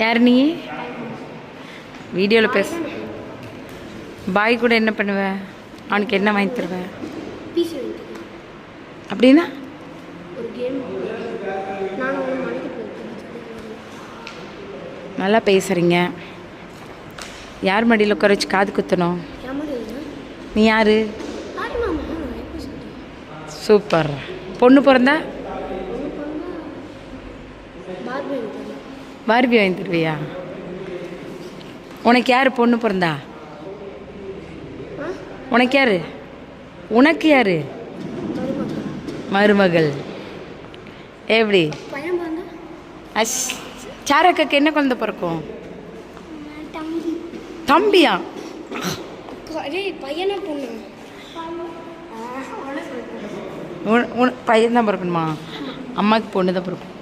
யார் நீ? வீடியோவில் பேச. பாய் கூட என்ன பண்ணுவ? அவனுக்கு என்ன வாங்கி தருவ? அப்படின்னா நல்லா பேசுகிறீங்க. யார் மடியில் உட்கார வச்சு காது குத்தணும்? நீ யார்? சூப்பர். பொண்ணு பிறந்தா பார்பி வாங்கி தருவியா? உனக்கு யார் பொண்ணு பிறந்தா? உனக்கு யார்? உனக்கு யார்? மருமகள். எப்படி? சாரக்காக்கு என்ன குழந்தை பிறக்கும்? தம்பியா? பையன் தான் பிறக்கணுமா? அம்மாவுக்கு பொண்ணு தான் பிறக்கும்.